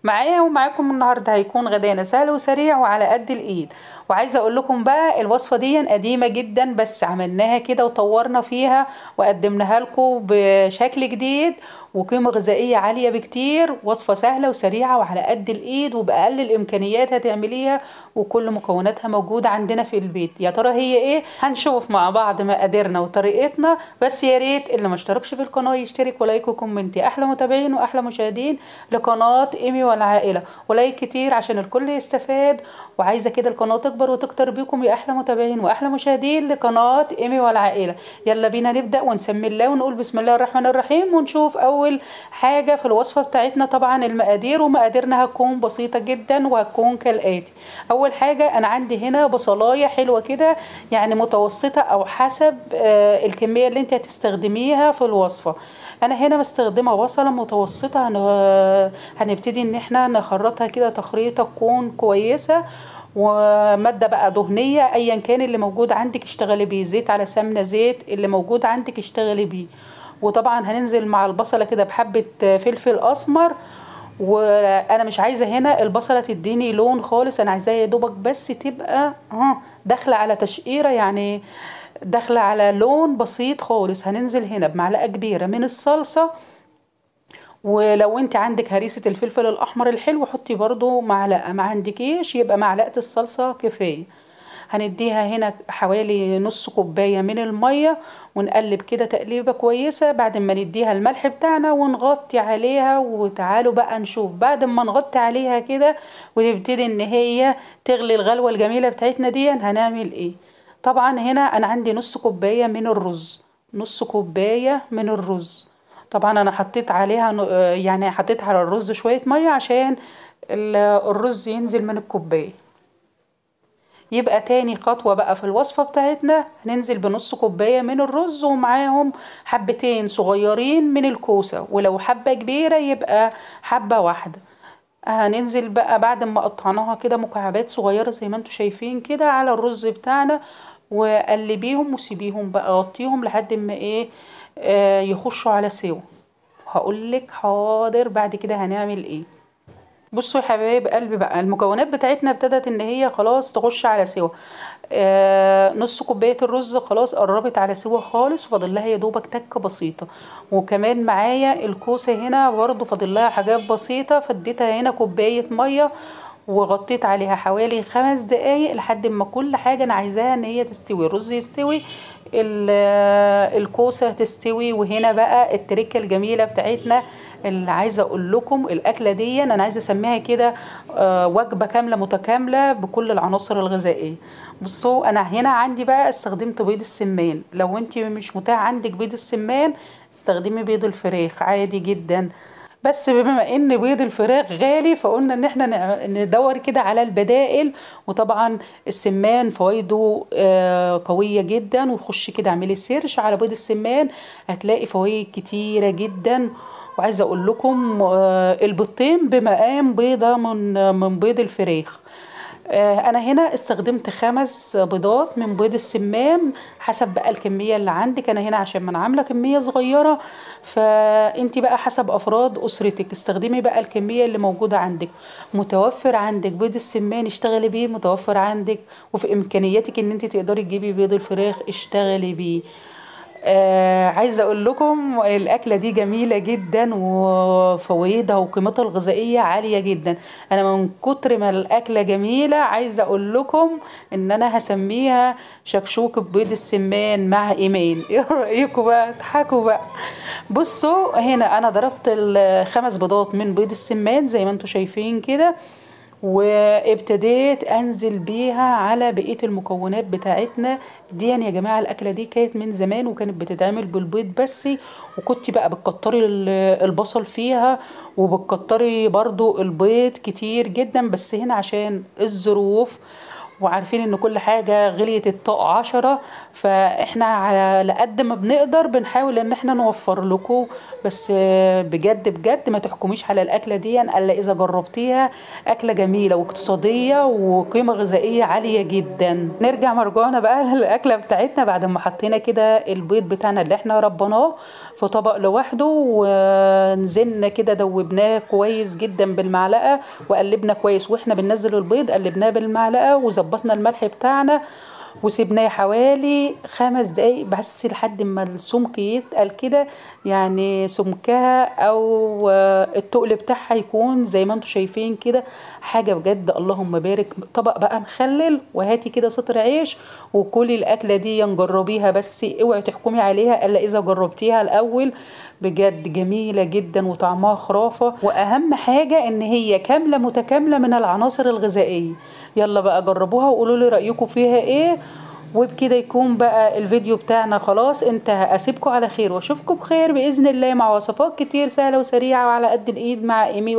معايا ومعاكم النهارده هيكون غدانا سهل وسريع وعلى قد الايد. وعايزه اقول لكم بقى الوصفه دي قديمه جدا، بس عملناها كده وطورنا فيها وقدمناها لكم بشكل جديد وقيمه غذائيه عاليه بكتير. وصفه سهله وسريعه وعلى قد الايد وباقل الامكانيات هتعمليها، وكل مكوناتها موجوده عندنا في البيت. يا ترى هي ايه؟ هنشوف مع بعض مقاديرنا وطريقتنا. بس يا ريت اللي ما اشتركش في القناه يشترك، ولايك وكومنت. احلى متابعين واحلى مشاهدين لقناه ايمي والعائله، ولايك كتير عشان الكل يستفاد. وعايزه كده القناه تكبر وتكتر بيكم يا احلى متابعين واحلى مشاهدين لقناه ايمي والعائله. يلا بينا نبدا ونسمي الله ونقول بسم الله الرحمن الرحيم، ونشوف اول حاجه في الوصفه بتاعتنا. طبعا المقادير ومقاديرنا هتكون بسيطه جدا وهتكون كالاتي. اول حاجه انا عندي هنا بصلايه حلوه كده، يعني متوسطه او حسب الكميه اللي انت هتستخدميها في الوصفه. انا هنا مستخدمه بصله متوسطه. هنبتدي ان احنا نخرطها كده تخريطه تكون كويسه، وماده بقى دهنيه ايا كان اللي موجود عندك اشتغلي بيه، زيت على سمنه زيت اللي موجود عندك اشتغلي بيه. وطبعا هننزل مع البصله كده بحبه فلفل اسمر. وانا مش عايزه هنا البصله تديني لون خالص، انا عايزاها يا دوبك بس تبقى داخله على تشقيره، يعني داخله على لون بسيط خالص. هننزل هنا بمعلقه كبيره من الصلصه، ولو انت عندك هريسه الفلفل الاحمر الحلو حطي برضو معلقه، ما عندكيش يبقى معلقه الصلصه كفايه. هنديها هنا حوالي نص كوبايه من الميه، ونقلب كده تقليبه كويسه بعد ما نديها الملح بتاعنا ونغطي عليها. وتعالوا بقى نشوف بعد ما نغطي عليها كده ونبتدي ان هي تغلي الغلوه الجميله بتاعتنا دي هنعمل ايه. طبعا هنا انا عندي نص كوبايه من الرز، نص كوبايه من الرز. طبعا انا حطيت عليها يعني حطيت على الرز شويه ميه عشان الرز ينزل من الكوبايه. يبقى تاني خطوة بقى في الوصفة بتاعتنا هننزل بنص كوباية من الرز ومعاهم حبتين صغيرين من الكوسة، ولو حبة كبيرة يبقى حبة واحدة. هننزل بقى بعد ما قطعناها كده مكعبات صغيرة زي ما انتوا شايفين كده على الرز بتاعنا، وقلبيهم وسيبيهم بقى غطيهم لحد ما ايه يخشوا على سوا. هقولك حاضر بعد كده هنعمل ايه. بصوا يا حبايب قلبي بقى المكونات بتاعتنا ابتدت ان هي خلاص تخش على سوا. نص كوبايه الرز خلاص قربت على سوا خالص، وفاضل لها يا دوبك تكه بسيطه. وكمان معايا الكوسه هنا برضو فاضل لها حاجات بسيطه، فاديتها هنا كوبايه ميه وغطيت عليها حوالي 5 دقايق لحد ما كل حاجة أنا عايزاها إن هي تستوي. الرز يستوي، الكوسة تستوي. وهنا بقى التركة الجميلة بتاعتنا اللي عايزة أقول لكم الأكلة دي أنا عايزة أسميها كده وجبة كاملة متكاملة بكل العناصر الغذائية. بصوا أنا هنا عندي بقى استخدمت بيض السمان، لو انت مش متاح عندك بيض السمان استخدمي بيض الفراخ عادي جدا. بس بما ان بيض الفراخ غالي فقلنا ان احنا ندور كده على البدائل. وطبعا السمان فوائده قوية جدا، وخش كده اعملي سيرش على بيض السمان هتلاقي فوائد كتيرة جدا. وعايزة اقول لكم البيضتين بمقام بيضة من بيض الفراخ. انا هنا استخدمت 5 بيضات من بيض السمان حسب بقى الكمية اللي عندك. انا هنا عشان ما انا عاملة كمية صغيرة، فانتي بقى حسب افراد اسرتك استخدمي بقى الكمية اللي موجودة عندك. متوفر عندك بيض السمان اشتغلي بيه، متوفر عندك وفي امكانياتك ان انتي تقدري تجيبي بيض الفراخ اشتغلي بيه. عايزة اقول لكم الاكلة دي جميلة جدا وفوائدها وقيمتها الغذائية عالية جدا. انا من كتر ما الاكلة جميلة عايزة اقول لكم ان انا هسميها شكشوك بيض السمان مع ايمان. ايه رأيكم بقى؟ اضحكوا بقى. بصوا هنا انا ضربت ال5 بيضات من بيض السمان زي ما انتوا شايفين كده، وابتديت انزل بيها على بقية المكونات بتاعتنا دي. يا جماعة الاكلة دي كانت من زمان وكانت بتتعمل بالبيض بس، وكنت بقى بتكتري البصل فيها وبتكتري برضو البيض كتير جدا، بس هنا عشان الظروف وعارفين ان كل حاجة غليت الطاقة 10. فاحنا على قد ما بنقدر بنحاول ان احنا نوفر لكم. بس بجد بجد ما تحكميش على الاكلة دي الا اذا جربتيها. اكلة جميلة واقتصادية وقيمة غذائية عالية جدا. نرجع مرجوعنا بقى للاكلة بتاعتنا بعد ما حطينا كده البيض بتاعنا اللي احنا ربناه في طبق لوحده، ونزلنا كده دوبناه كويس جدا بالمعلقة وقلبنا كويس. واحنا بننزل البيض قلبناه بالمعلقة وظبطنا الملح بتاعنا وسيبناه حوالي 5 دقايق بس لحد ما السمك يتقل كده، يعني سمكها او التقل بتاعها يكون زي ما انتم شايفين كده. حاجة بجد اللهم بارك. طبق بقى مخلل، وهاتي كده سطر عيش وكلي الاكلة دي نجربيها. بس اوعي تحكمي عليها الا اذا جربتيها الاول. بجد جميلة جدا وطعمها خرافة، واهم حاجة ان هي كاملة متكاملة من العناصر الغذائية. يلا بقى جربوها وقولوا لي رأيكم فيها ايه. وبكده يكون بقى الفيديو بتاعنا خلاص انتهى. اسيبكم على خير واشوفكم بخير بإذن الله مع وصفات كتير سهلة وسريعة وعلى قد الايد مع ايمي.